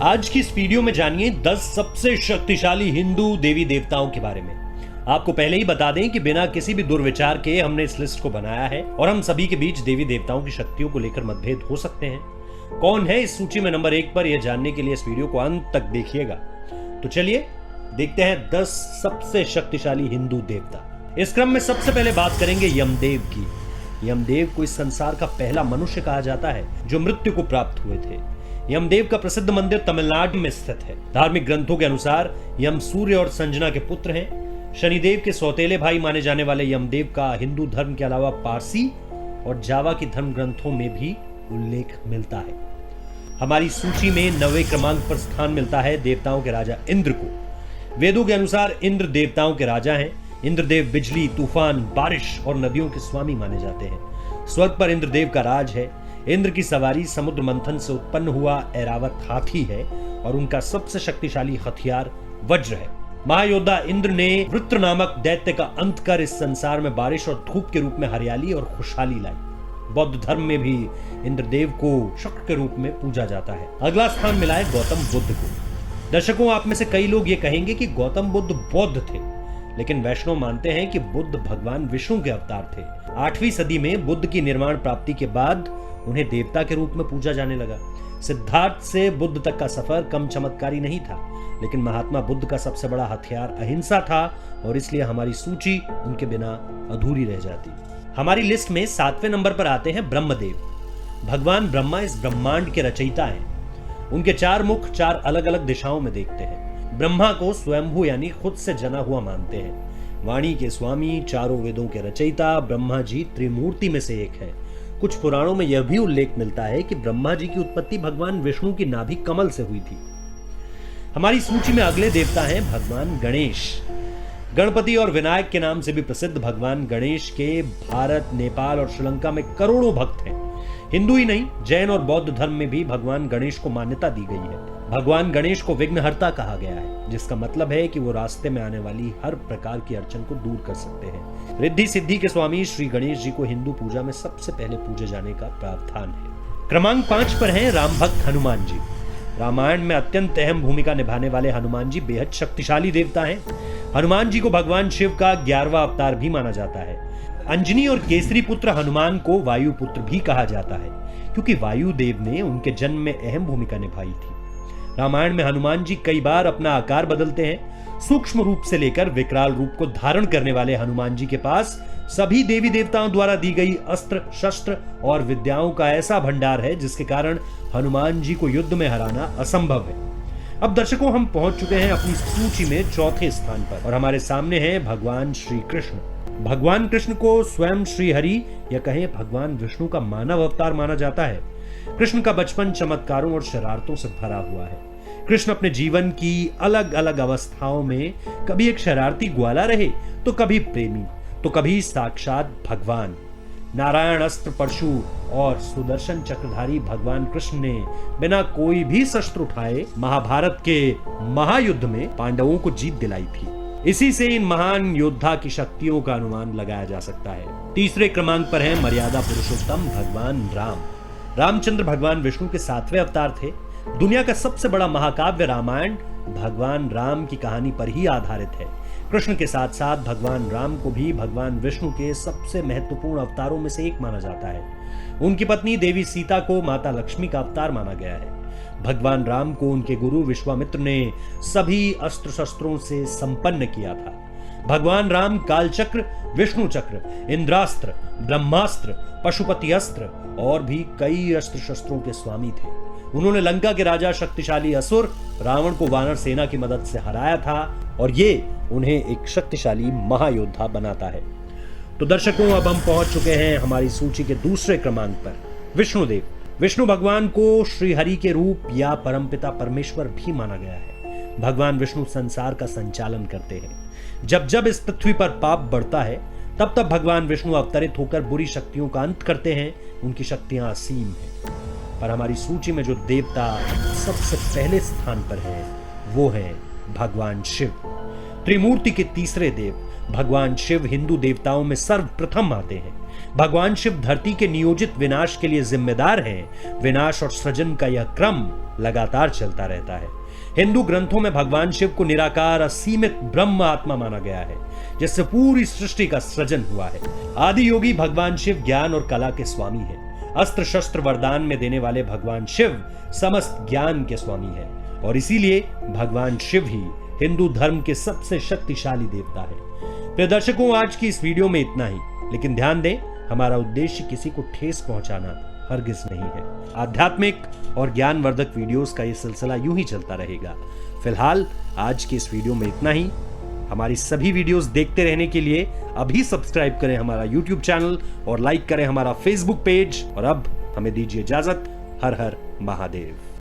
आज की इस वीडियो में जानिए 10 सबसे शक्तिशाली हिंदू देवी देवताओं के बारे में। आपको पहले ही बता दें कि बिना किसी भी दुर्विचार के हमने इस लिस्ट को बनाया है और हम सभी के बीच देवी देवताओं की शक्तियों को लेकर मतभेद हो सकते हैं। कौन है इस सूची में नंबर 1 पर, यह जानने के लिए इस वीडियो को अंत तक देखिएगा। तो चलिए देखते हैं 10 सबसे शक्तिशाली हिंदू देवता। इस क्रम में सबसे पहले बात करेंगे यमदेव की। यमदेव को इस संसार का पहला मनुष्य कहा जाता है जो मृत्यु को प्राप्त हुए थे। यमदेव का प्रसिद्ध मंदिर तमिलनाडु में स्थित है। धार्मिक ग्रंथों के अनुसार यम सूर्य और संजना के पुत्र हैं। शनिदेव के सौतेले भाई माने जाने वाले यमदेव का हिंदू धर्म के अलावा पारसी और जावा के धर्म ग्रंथों में भी उल्लेख मिलता है। हमारी सूची में 9वें क्रमांक पर स्थान मिलता है देवताओं के राजा इंद्र को। वेदों के अनुसार इंद्र देवताओं के राजा हैं। इंद्रदेव बिजली, तूफान, बारिश और नदियों के स्वामी माने जाते हैं। स्वर्ग पर इंद्रदेव का राज है। इंद्र की सवारी समुद्र मंथन से उत्पन्न हुआ ऐरावत हाथी है और उनका सबसे शक्तिशाली हथियार वज्र है। महायोद्धा इंद्र ने वृत्र नामक दैत्य का अंत कर इस संसार में बारिश और धूप के रूप में हरियाली और खुशहाली लाई। बौद्ध धर्म में भी इंद्रदेव को शक्र के रूप में पूजा जाता है। अगला स्थान मिला है गौतम बुद्ध को। दर्शकों, आप में से कई लोग ये कहेंगे कि गौतम बुद्ध बौद्ध थे, लेकिन वैष्णव मानते हैं कि बुद्ध भगवान विष्णु के अवतार थे। 8वीं सदी में बुद्ध की निर्वाण प्राप्ति के बाद उन्हें देवता के रूप में पूजा जाने लगा। सिद्धार्थ से बुद्ध तक का सफर कम चमत्कारी नहीं था, लेकिन महात्मा बुद्ध का सबसे बड़ा हथियार अहिंसा था और इसलिए हमारी सूची उनके बिना अधूरी रह जाती। हमारी लिस्ट में 7वें नंबर पर आते हैं ब्रह्मदेव। भगवान ब्रह्मा इस ब्रह्मांड के रचयिता हैं। उनके 4 मुख 4 अलग अलग दिशाओं में देखते हैं। ब्रह्मा को स्वयंभू यानी खुद से जना हुआ मानते हैं। वाणी के स्वामी, चारों वेदों के रचयिता ब्रह्मा जी त्रिमूर्ति में से एक है। कुछ पुराणों में यह भी उल्लेख मिलता है कि ब्रह्मा जी की उत्पत्ति भगवान विष्णु की नाभि कमल से हुई थी। हमारी सूची में अगले देवता हैं भगवान गणेश। गणपति और विनायक के नाम से भी प्रसिद्ध भगवान गणेश के भारत, नेपाल और श्रीलंका में करोड़ों भक्त हैं। हिंदू ही नहीं, जैन और बौद्ध धर्म में भी भगवान गणेश को मान्यता दी गई है। भगवान गणेश को विघ्नहर्ता कहा गया है, जिसका मतलब है कि वो रास्ते में आने वाली हर प्रकार की अड़चन को दूर कर सकते हैं। रिद्धि सिद्धि के स्वामी श्री गणेश जी को हिंदू पूजा में सबसे पहले पूजे जाने का प्रावधान है। क्रमांक 5 पर हैं राम भक्त हनुमान जी। रामायण में अत्यंत अहम भूमिका निभाने वाले हनुमान जी बेहद शक्तिशाली देवता हैं। हनुमान जी को भगवान शिव का 11वां अवतार भी माना जाता है। अंजनी और केसरी पुत्र हनुमान को वायु पुत्र भी कहा जाता है, क्योंकि वायु देव ने उनके जन्म में अहम भूमिका निभाई थी। रामायण में हनुमान जी कई बार अपना आकार बदलते हैं। सूक्ष्म रूप से लेकर विकराल रूप को धारण करने वाले हनुमान जी के पास सभी देवी देवताओं द्वारा दी गई अस्त्र, शस्त्र और विद्याओं का ऐसा भंडार है जिसके कारण हनुमान जी को युद्ध में हराना असंभव है। अब दर्शकों, हम पहुंच चुके हैं अपनी सूची में 4थे स्थान पर और हमारे सामने हैं भगवान श्री कृष्ण। भगवान कृष्ण को स्वयं श्री हरि या कहें भगवान विष्णु का मानव अवतार माना जाता है। कृष्ण का बचपन चमत्कारों और शरारतों से भरा हुआ है। कृष्ण अपने जीवन की अलग अलग अवस्थाओं में कभी एक शरारती ग्वाला रहे, तो कभी प्रेमी, तो कभी साक्षात भगवान। नारायण अस्त्र परशु और सुदर्शन चक्रधारी भगवान कृष्ण ने बिना कोई भी शस्त्र उठाए महाभारत के महायुद्ध में पांडवों को जीत दिलाई थी। इसी से इन महान योद्धा की शक्तियों का अनुमान लगाया जा सकता है। तीसरे क्रमांक पर है मर्यादा पुरुषोत्तम भगवान राम। रामचंद्र भगवान विष्णु के 7वें अवतार थे। दुनिया का सबसे बड़ा महाकाव्य रामायण भगवान राम की कहानी पर ही आधारित है। कृष्ण के साथ साथ भगवान राम को भी भगवान विष्णु के सबसे महत्वपूर्ण अवतारों में से एक माना जाता है। उनकी पत्नी देवी सीता को माता लक्ष्मी का अवतार माना गया है। भगवान राम को उनके गुरु विश्वामित्र ने सभी अस्त्र शस्त्रों से संपन्न किया था। भगवान राम कालचक्र, विष्णु चक्र, इंद्रास्त्र, ब्रह्मास्त्र, पशुपति अस्त्र और भी कई अस्त्र शस्त्रों के स्वामी थे। उन्होंने लंका के राजा शक्तिशाली असुर रावण को वानर सेना की मदद से हराया था और ये उन्हें एक शक्तिशाली महायोद्धा बनाता है। तो दर्शकों, अब हम पहुंच चुके हैं हमारी सूची के दूसरे क्रमांक पर, विष्णुदेव। विष्णु भगवान को श्री हरि के रूप या परमपिता परमेश्वर भी माना गया है। भगवान विष्णु संसार का संचालन करते हैं। जब जब इस पृथ्वी पर पाप बढ़ता है, तब तब भगवान विष्णु अवतरित होकर बुरी शक्तियों का अंत करते हैं। उनकी शक्तियां असीम हैं। पर हमारी सूची में जो देवता सबसे पहले स्थान पर है वो है भगवान शिव। त्रिमूर्ति के तीसरे देव भगवान शिव हिंदू देवताओं में सर्वप्रथम आते हैं। भगवान शिव धरती के नियोजित विनाश के लिए जिम्मेदार हैं। विनाश और सृजन का यह क्रम लगातार चलता रहता है। हिंदू ग्रंथों में भगवान शिव को निराकार असीमित ब्रह्म आत्मा माना गया है, जिससे पूरी सृष्टि का सृजन हुआ है। आदि योगी भगवान शिव ज्ञान और कला के स्वामी हैं। अस्त्र शस्त्र वरदान में देने वाले भगवान शिव समस्त ज्ञान के स्वामी हैं और इसीलिए भगवान शिव ही हिंदू धर्म के सबसे शक्तिशाली देवता है। प्रिय दर्शकों, आज की इस वीडियो में इतना ही, लेकिन ध्यान दें, हमारा उद्देश्य किसी को ठेस पहुंचाना हरगिज नहीं है। आध्यात्मिक और ज्ञानवर्धक वीडियोस का यह सिलसिला यूं ही चलता रहेगा। फिलहाल आज की इस वीडियो में इतना ही। हमारी सभी वीडियोस देखते रहने के लिए अभी सब्सक्राइब करें हमारा YouTube चैनल और लाइक करें हमारा Facebook पेज। और अब हमें दीजिए इजाजत। हर हर महादेव।